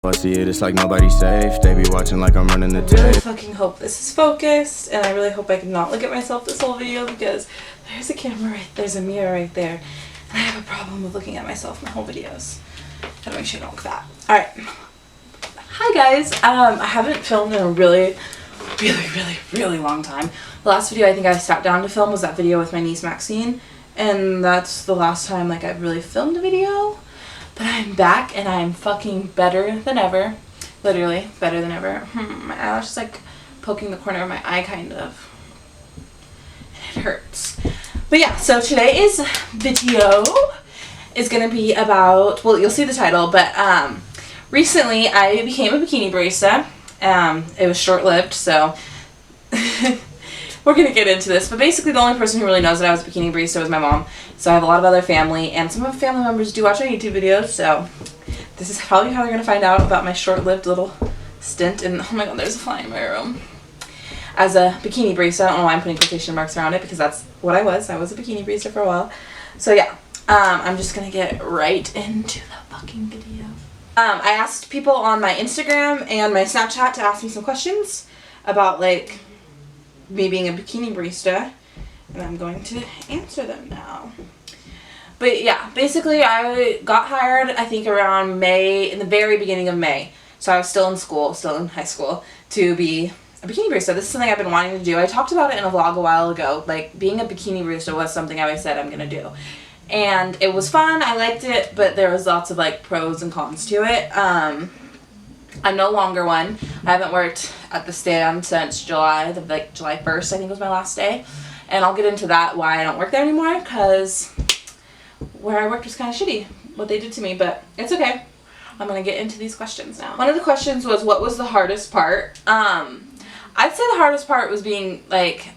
I see it, it's like nobody's safe. They be watching like I'm running the I really tape. fucking hope this is focused, and I really hope I can not look at myself this whole video, because there's a camera there's a mirror right there, and I have a problem with looking at myself in my whole videos. Gotta make sure I don't look fat. Alright. Hi guys. I haven't filmed in a really long time. The last video I think I sat down to film was that video with my niece Maxine, and that's the last time like I've really filmed a video. But I'm back and I'm fucking better than ever. Literally, better than ever. My eyelash is like poking the corner of my eye kind of. And it hurts. But yeah, so today's video is gonna be about, well, you'll see the title, but recently I became a bikini barista. It was short-lived, so we're gonna get into this. But basically the only person who really knows that I was a bikini barista was my mom. So I have a lot of other family, and some of my family members do watch my YouTube videos, so this is probably how they're gonna find out about my short-lived little stint. And oh my god, there's a fly in my room. As a bikini barista, I don't know why I'm putting quotation marks around it, because that's what I was. I was a bikini barista for a while. So yeah, I'm just gonna get right into the fucking video. I asked people on my Instagram and my Snapchat to ask me some questions about like me being a bikini barista, and I'm going to answer them now. But yeah, basically I got hired I think around May, in the very beginning of May. So I was still in school, still in high school, to be a bikini barista. This is something I've been wanting to do. I talked about it in a vlog a while ago. Like, being a bikini barista was something I always said I'm gonna do. And it was fun, I liked it, but there was lots of like pros and cons to it. I'm no longer one. I haven't worked at the stand since July 1st I think was my last day. And I'll get into that, why I don't work there anymore, because where I worked was kind of shitty, what they did to me, but it's okay. I'm going to get into these questions now. One of the questions was, what was the hardest part? I'd say the hardest part was being like,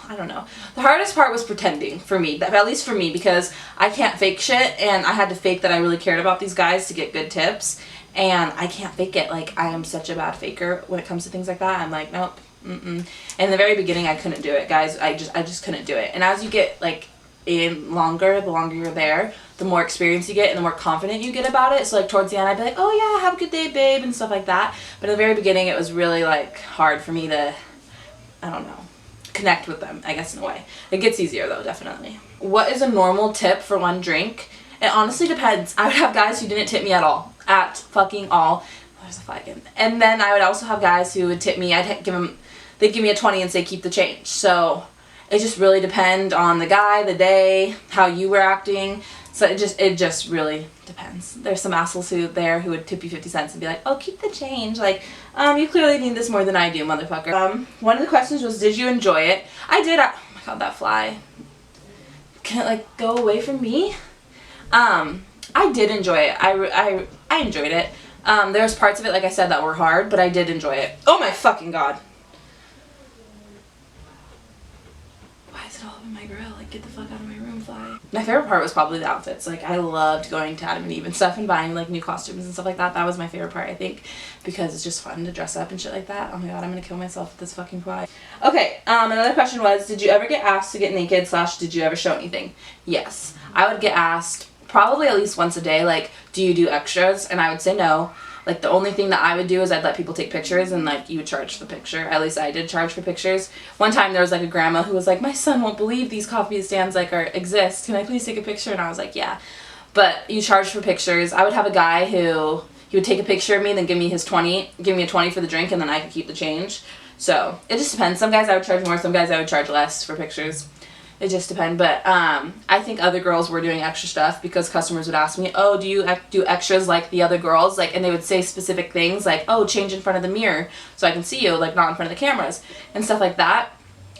I don't know. The hardest part was pretending, for me, at least for me, because I can't fake shit, and I had to fake that I really cared about these guys to get good tips. And I can't fake it. Like, I am such a bad faker when it comes to things like that. I'm like, nope, And in the very beginning, I couldn't do it, guys. I just couldn't do it. And as you get, like, the longer you're there, the more experience you get and the more confident you get about it. So, like, towards the end, I'd be like, oh, yeah, have a good day, babe, and stuff like that. But in the very beginning, it was really, like, hard for me to, I don't know, connect with them, I guess, in a way. It gets easier, though, definitely. What is a normal tip for one drink? It honestly depends. I would have guys who didn't tip me at all. At fucking all. There's a fly again. And then I would also have guys who would tip me. They'd give me a 20 and say keep the change. So it just really depends on the guy, the day, how you were acting. So it just really depends. There's some assholes who would tip you 50 cents and be like, oh, keep the change. Like, you clearly need this more than I do, motherfucker. One of the questions was, did you enjoy it? I did. Oh my god, that fly. Can it like go away from me? I did enjoy it. I enjoyed it. There's parts of it, like I said, that were hard, but I did enjoy it. Oh my fucking god. Why is it all up in my grill? Like, get the fuck out of my room, fly. My favorite part was probably the outfits. Like, I loved going to Adam and Eve and stuff and buying, like, new costumes and stuff like that. That was my favorite part, I think, because it's just fun to dress up and shit like that. Oh my god, I'm gonna kill myself with this fucking fly. Okay, another question was, did you ever get asked to get naked / did you ever show anything? Yes. I would get asked probably at least once a day, like, do you do extras? And I would say no. Like, the only thing that I would do is I'd let people take pictures, and like, you would charge for the picture. At least I did charge for pictures. One time there was like a grandma who was like, my son won't believe these coffee stands like exist. Can I please take a picture? And I was like, yeah. But you charge for pictures. I would have a guy who, he would take a picture of me, then give me a 20 for the drink, and then I could keep the change. So it just depends. Some guys I would charge more, some guys I would charge less for pictures. It just depends, but I think other girls were doing extra stuff because customers would ask me, oh, do you do extras like the other girls? Like, and they would say specific things like, oh, change in front of the mirror so I can see you, like, not in front of the cameras and stuff like that.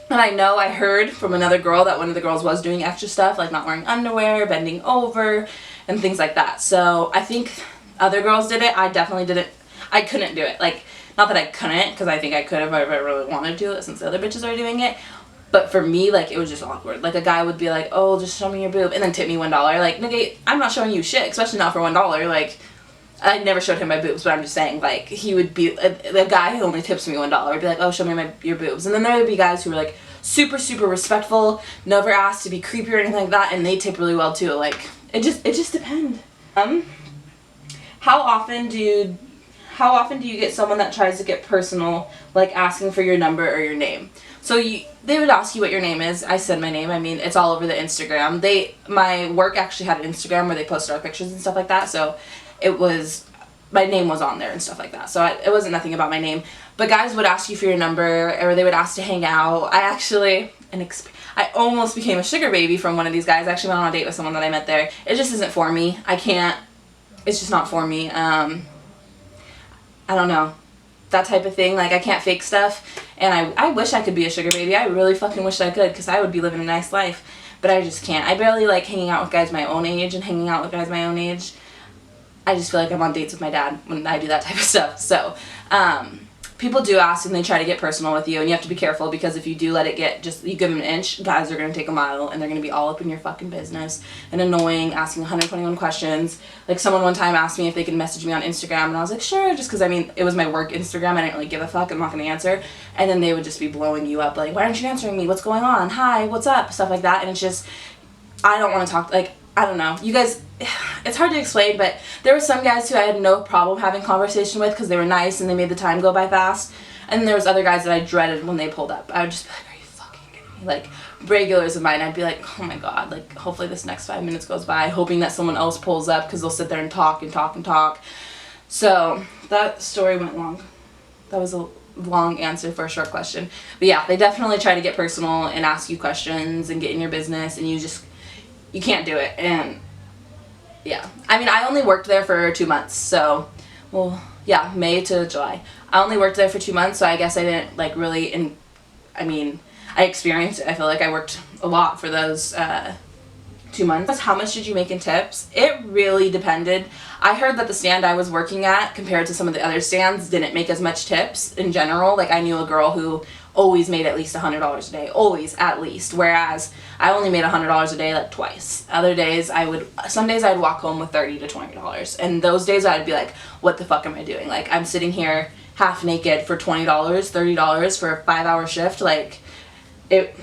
And I heard from another girl that one of the girls was doing extra stuff, like not wearing underwear, bending over, and things like that. So I think other girls did it. I definitely didn't. I couldn't do it. Like, not that I couldn't, because I think I could have if I really wanted to, since the other bitches are doing it. But for me, like, it was just awkward. Like, a guy would be like, oh, just show me your boob, and then tip me $1. Like, nigga, I'm not showing you shit, especially not for $1. Like, I never showed him my boobs, but I'm just saying, like, he would be, a guy who only tips me $1 would be like, oh, show me your boobs. And then there would be guys who were, like, super, super respectful, never asked to be creepy or anything like that, and they tip really well, too. Like, it just depends. How often do how often do you get someone that tries to get personal, like asking for your number or your name? So they would ask you what your name is. I said my name. I mean, it's all over the Instagram. My work actually had an Instagram where they posted our pictures and stuff like that. So my name was on there and stuff like that. So it wasn't nothing about my name. But guys would ask you for your number, or they would ask to hang out. I almost became a sugar baby from one of these guys. I actually went on a date with someone that I met there. It just isn't for me. It's just not for me. I don't know. That type of thing. Like, I can't fake stuff. And I wish I could be a sugar baby. I really fucking wish I could, because I would be living a nice life. But I just can't. I barely like hanging out with guys my own age and hanging out with guys my own age. I just feel like I'm on dates with my dad when I do that type of stuff. So, people do ask and they try to get personal with you, and you have to be careful, because if you do let it get, you give them an inch, guys are going to take a mile, and they're going to be all up in your fucking business and annoying, asking 121 questions. Like, someone one time asked me if they could message me on Instagram, and I was like, sure, just because, I mean, it was my work Instagram, I didn't really give a fuck, I'm not going to answer. And then they would just be blowing you up, like, why aren't you answering me? What's going on? Hi, what's up? Stuff like that. And it's just, I don't want to talk, like, I don't know. You guys, it's hard to explain, but there were some guys who I had no problem having conversation with because they were nice and they made the time go by fast. And then there was other guys that I dreaded when they pulled up. I would just be like, are you fucking kidding me? Like, regulars of mine, I'd be like, oh my god, like, hopefully this next 5 minutes goes by, hoping that someone else pulls up, because they'll sit there and talk and talk and talk. So, that story went long. That was a long answer for a short question. But yeah, they definitely try to get personal and ask you questions and get in your business, and you can't do it. And yeah, I mean, I only worked there for 2 months, so, well, yeah, May to July. I only worked there for 2 months, so I guess I didn't, like, really, I experienced it. I feel like I worked a lot for those 2 months. How much did you make in tips? It really depended. I heard that the stand I was working at, compared to some of the other stands, didn't make as much tips in general. Like, I knew a girl who always made at least $100 a day. Always, at least. Whereas, I only made $100 a day, like, twice. Other days, some days I'd walk home with $30 to $20. And those days I'd be like, what the fuck am I doing? Like, I'm sitting here half naked for $20, $30 for a 5-hour shift. Like,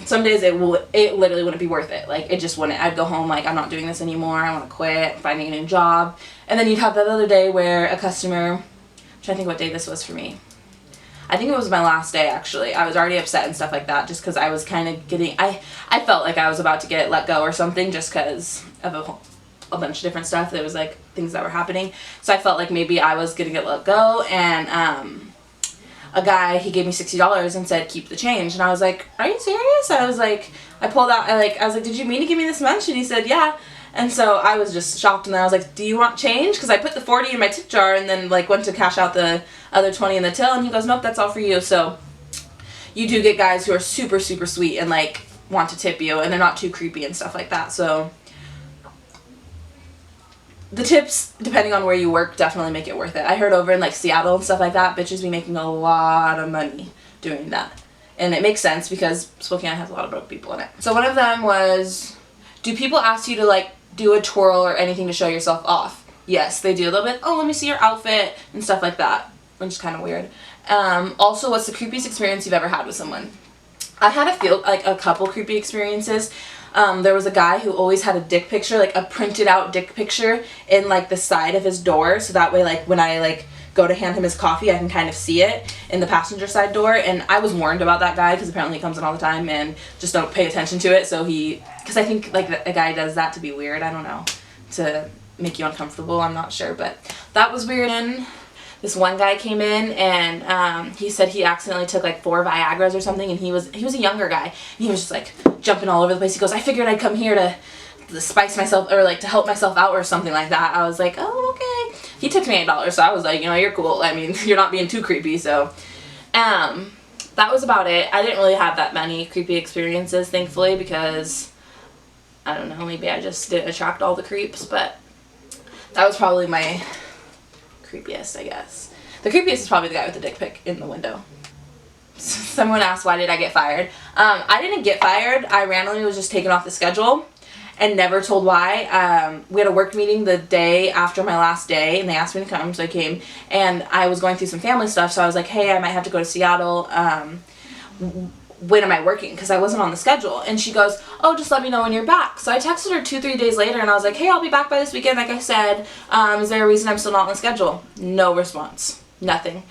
some days it literally wouldn't be worth it. Like, it just wouldn't. I'd go home like, I'm not doing this anymore. I want to quit, finding a new job. And then you'd have that other day where a customer, I'm trying to think what day this was for me. I think it was my last day, actually. I was already upset and stuff like that, just because I was kind of getting, I felt like I was about to get let go or something, just because of a bunch of different stuff. There was, like, things that were happening. So I felt like maybe I was going to get let go, and a guy, he gave me $60 and said, keep the change. And I was like, are you serious? I was like, I was like, did you mean to give me this much? And he said, yeah. And so I was just shocked, and then I was like, do you want change? Because I put the 40 in my tip jar and then, like, went to cash out the other 20 in the till, and he goes, nope, that's all for you. So you do get guys who are super, super sweet and, like, want to tip you, and they're not too creepy and stuff like that. So the tips, depending on where you work, definitely make it worth it. I heard over in, like, Seattle and stuff like that, bitches be making a lot of money doing that. And it makes sense because Spokane has a lot of broke people in it. So one of them was, do people ask you to, like, do a twirl or anything to show yourself off? Yes, they do a little bit. Oh, let me see your outfit and stuff like that, which is kind of weird. Also, what's the creepiest experience you've ever had with someone? I had a couple creepy experiences. There was a guy who always had a dick picture, like a printed out dick picture in, like, the side of his door, so that way, like, when I, like, go to hand him his coffee, I can kind of see it in the passenger side door. And I was warned about that guy, because apparently he comes in all the time and just don't pay attention to it. So because I think, like, a guy does that to be weird, I don't know, to make you uncomfortable, I'm not sure, but that was weird. And this one guy came in, and he said he accidentally took, like, 4 Viagras or something, and he was a younger guy, and he was just, like, jumping all over the place. He goes, I figured I'd come here to spice myself, or, like, to help myself out or something like that. I was like, oh, okay. He tipped me $8, so I was like, you know, you're cool. I mean, you're not being too creepy. So that was about it. I didn't really have that many creepy experiences, thankfully, because I don't know, maybe I just didn't attract all the creeps, but that was probably my creepiest, I guess. The creepiest is probably the guy with the dick pic in the window. Someone asked, why did I get fired? I didn't get fired. I randomly was just taken off the schedule and never told why. We had a work meeting the day after my last day, and they asked me to come, so I came. And I was going through some family stuff, so I was like, hey, I might have to go to Seattle. When am I working? Because I wasn't on the schedule. And she goes, oh, just let me know when you're back. So I texted her 2-3 days later, and I was like, hey, I'll be back by this weekend, like I said. Is there a reason I'm still not on the schedule? No response. Nothing.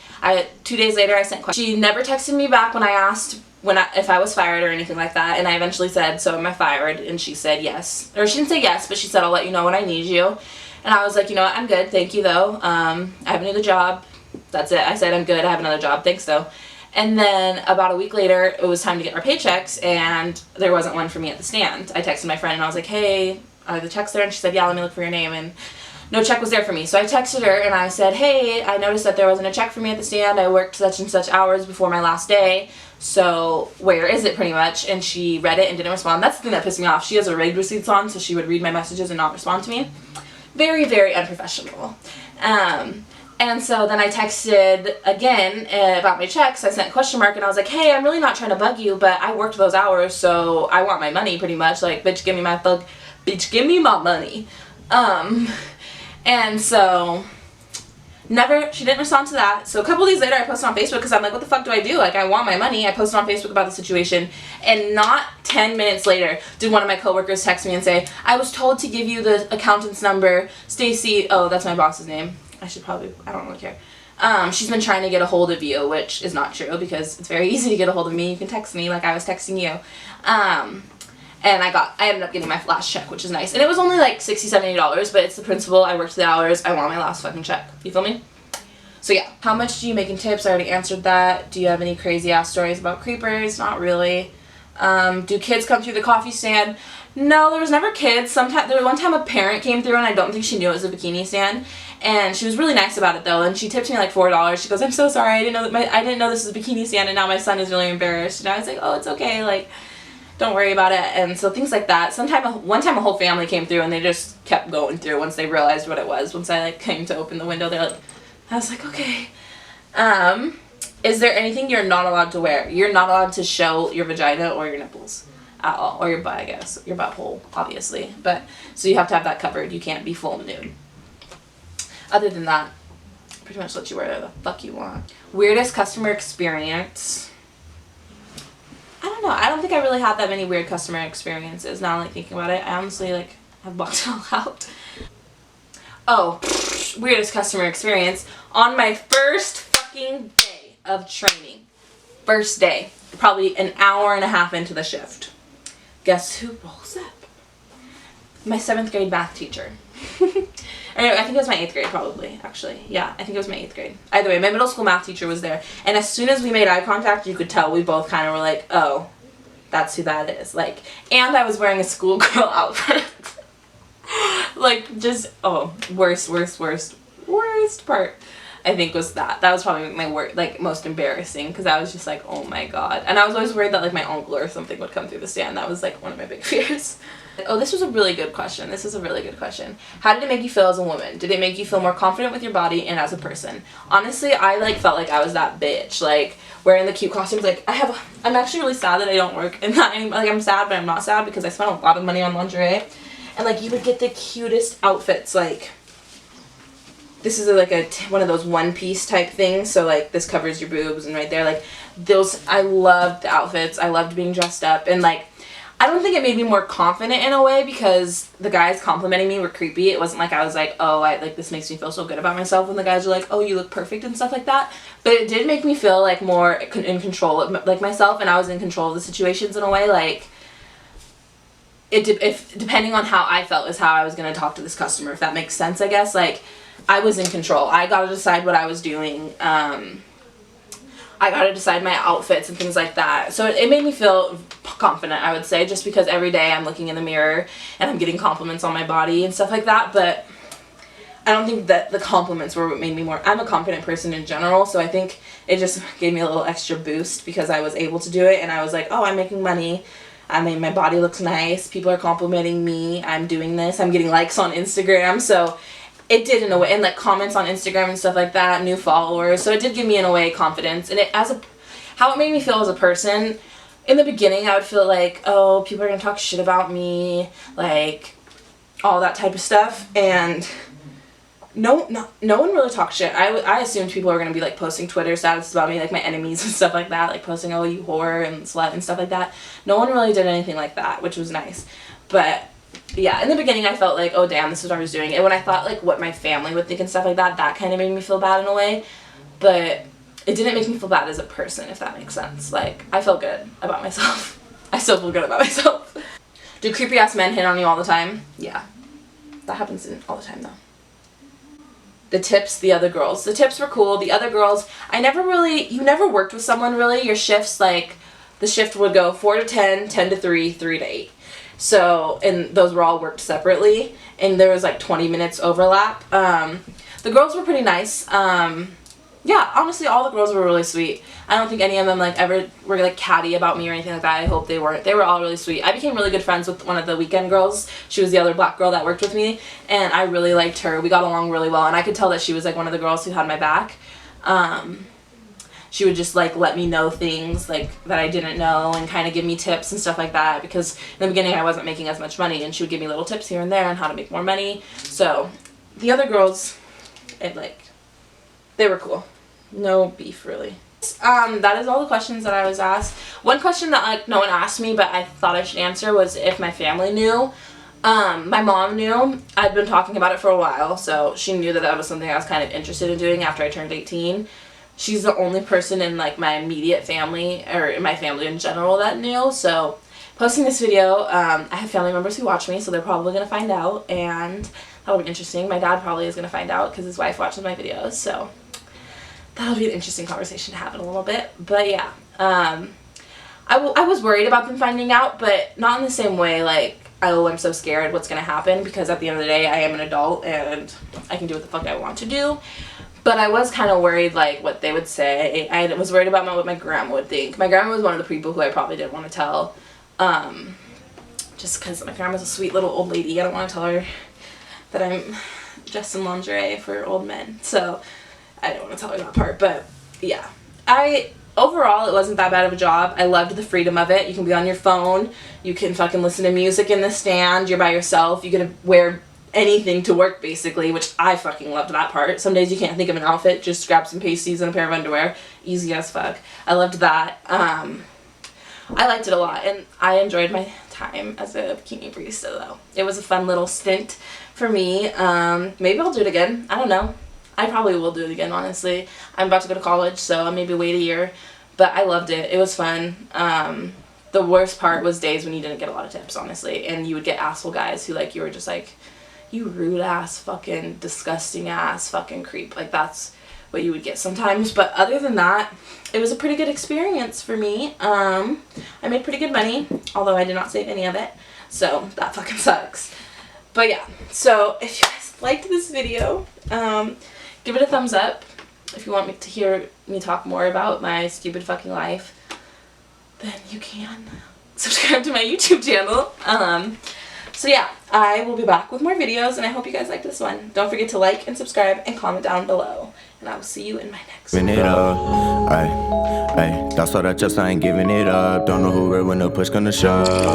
2 days later I sent questions. She never texted me back when I asked if I was fired or anything like that, and I eventually said, so am I fired? And she said yes. Or she didn't say yes, but she said, I'll let you know when I need you. And I was like, you know what, I'm good, thank you though. I have another job. That's it. I said, I'm good, I have another job, thanks though. And then about a week later, it was time to get our paychecks, and there wasn't one for me at the stand. I texted my friend and I was like, hey, are the checks there? And she said, yeah, let me look for your name. And no check was there for me. So I texted her and I said, hey, I noticed that there wasn't a check for me at the stand. I worked such and such hours before my last day. So where is it, pretty much? And she read it and didn't respond. That's the thing that pissed me off. She has her read receipts on, so she would read my messages and not respond to me. Very, very unprofessional. And so then I texted again about my checks. I sent a question mark and I was like, hey, I'm really not trying to bug you, but I worked those hours, so I want my money, pretty much. Like, bitch, give me my money. And so she didn't respond to that. So a couple days later I posted on Facebook because I'm like, what the fuck do I do? Like, I want my money. I posted on Facebook about the situation, and not 10 minutes later did one of my coworkers text me and say, I was told to give you the accountant's number, Stacy. Oh, that's my boss's name. I don't really care. She's been trying to get a hold of you, which is not true because it's very easy to get a hold of me. You can text me like I was texting you. And I ended up getting my last check, which is nice. And it was only like $60, $70, but it's the principle. I worked the hours. I want my last fucking check. You feel me? So yeah. How much do you make in tips? I already answered that. Do you have any crazy ass stories about creepers? Not really. Do kids come through the coffee stand? No, there was never kids. There was one time a parent came through and I don't think she knew it was a bikini stand. And she was really nice about it though, and she tipped me like $4. She goes, I'm so sorry, I didn't know this was a bikini stand, and now my son is really embarrassed. And I was like, oh, it's okay, like, don't worry about it. And so things like that. One time a whole family came through and they just kept going through once they realized what it was. Once I like came to open the window, I was like, okay. Is there anything you're not allowed to wear? You're not allowed to show your vagina or your nipples at all, or your butt, I guess, your butthole, obviously. But so you have to have that covered. You can't be full nude. Other than that, pretty much let you wear whatever the fuck you want. Weirdest customer experience. I don't know. I don't think I really had that many weird customer experiences now, like, thinking about it. I honestly, like, have blocked it all out. Oh, weirdest customer experience. On my first fucking day of training. First day. Probably an hour and a half into the shift. Guess who rolls up? My 7th grade math teacher. I think it was my 8th grade, probably, actually. Yeah, I think it was my 8th grade. Either way, my middle school math teacher was there. And as soon as we made eye contact, you could tell we both kind of were like, oh, that's who that is. Like, and I was wearing a schoolgirl outfit. Like, just, oh, worst part, I think, was that. That was probably my most embarrassing, because I was just like, oh my god. And I was always worried that, like, my uncle or something would come through the stand. That was, like, one of my big fears. Oh, this was a really good question. This is a really good question. How did it make you feel as a woman? Did it make you feel more confident with your body and as a person? Honestly, I, like, felt like I was that bitch. Like, wearing the cute costumes. Like, I'm actually really sad that I don't work in that anymore. Like, I'm sad, but I'm not sad because I spent a lot of money on lingerie. And, like, you would get the cutest outfits. Like, this is, like, one of those one-piece type things. So, like, this covers your boobs, and right there, like, those, I loved the outfits. I loved being dressed up. And, like, I don't think it made me more confident in a way, because the guys complimenting me were creepy. It wasn't like I was like, oh, like, this makes me feel so good about myself when the guys are like, oh, you look perfect and stuff like that. But it did make me feel, like, more in control of, like, myself, and I was in control of the situations in a way. Like, depending on how I felt is how I was going to talk to this customer, if that makes sense, I guess. Like, I was in control. I got to decide what I was doing. I got to decide my outfits and things like that. So it made me feel confident, I would say, just because every day I'm looking in the mirror and I'm getting compliments on my body and stuff like that. But I don't think that the compliments were what made me more. I'm a confident person in general, so I think it just gave me a little extra boost because I was able to do it, and I was like, oh, I'm making money. I mean, my body looks nice. People are complimenting me. I'm doing this. I'm getting likes on Instagram. So it did, in a way, and like comments on Instagram and stuff like that, new followers. So it did give me, in a way, confidence. And how it made me feel as a person, in the beginning I would feel like, oh, people are gonna talk shit about me, like all that type of stuff. And no one really talked shit. I assumed people were gonna be like posting Twitter statuses about me, like my enemies and stuff like that, like posting, oh, you whore and slut and stuff like that. No one really did anything like that, which was nice. But yeah, in the beginning I felt like, oh damn, this is what I was doing. And when I thought like what my family would think and stuff like that, that kind of made me feel bad in a way. but it didn't make me feel bad as a person, if that makes sense. Like, I felt good about myself. I still feel good about myself. Do creepy ass men hit on you all the time? Yeah. That happens all the time though. The tips, the other girls. The tips were cool. The other girls, you never worked with someone really. Your shifts, like, the shift would go 4 to 10, 10 to 3, 3 to 8. So, and those were all worked separately. And there was like 20 minutes overlap. The girls were pretty nice. Yeah, honestly, all the girls were really sweet. I don't think any of them, like, ever were, like, catty about me or anything like that. I hope they weren't. They were all really sweet. I became really good friends with one of the weekend girls. She was the other black girl that worked with me, and I really liked her. We got along really well, and I could tell that she was, like, one of the girls who had my back. She would just, like, let me know things, like, that I didn't know and kind of give me tips and stuff like that, because in the beginning I wasn't making as much money, and she would give me little tips here and there on how to make more money. So, the other girls, they were cool. No beef, really. That is all the questions that I was asked. One question that, like, no one asked me, but I thought I should answer was if my family knew. My mom knew. I'd been talking about it for a while, so she knew that that was something I was kind of interested in doing after I turned 18. She's the only person in, like, my immediate family, or in my family in general, that knew, so posting this video, I have family members who watch me, so they're probably going to find out, and that'll be interesting. My dad probably is going to find out, because his wife watches my videos, so that'll be an interesting conversation to have in a little bit. But yeah, I was worried about them finding out, but not in the same way, like, oh, I'm so scared what's going to happen, because at the end of the day, I am an adult, and I can do what the fuck I want to do. But I was kind of worried, like, what they would say. I was worried about what my grandma would think. My grandma was one of the people who I probably didn't want to tell, just because my grandma's a sweet little old lady. I don't want to tell her that I'm dressed in lingerie for old men, so I don't want to tell her that part. But yeah, overall it wasn't that bad of a job. I loved the freedom of it. You can be on your phone, you can fucking listen to music in the stand, you're by yourself, you get to wear anything to work basically, which I fucking loved that part. Some days you can't think of an outfit, just grab some pasties and a pair of underwear. Easy as fuck. I loved that. I liked it a lot, and I enjoyed my time as a Bikini Barista though. It was a fun little stint for me. Maybe I'll do it again. I don't know. I probably will do it again, honestly. I'm about to go to college, so I'll maybe wait a year. But I loved it. It was fun. The worst part was days when you didn't get a lot of tips, honestly. And you would get asshole guys who, like, you were just like, you rude ass, fucking disgusting ass, fucking creep. Like, that's what you would get sometimes. But other than that, it was a pretty good experience for me. I made pretty good money, although I did not save any of it. So that fucking sucks. But yeah, so if you guys liked this video, give it a thumbs up. If you want me to hear me talk more about my stupid fucking life, then you can subscribe to my YouTube channel. So yeah, I will be back with more videos, and I hope you guys like this one. Don't forget to like and subscribe and comment down below, and I will see you in my next one. Giving it up, ay, that's all that just I ain't giving it up. Don't know who real when the push gonna shove.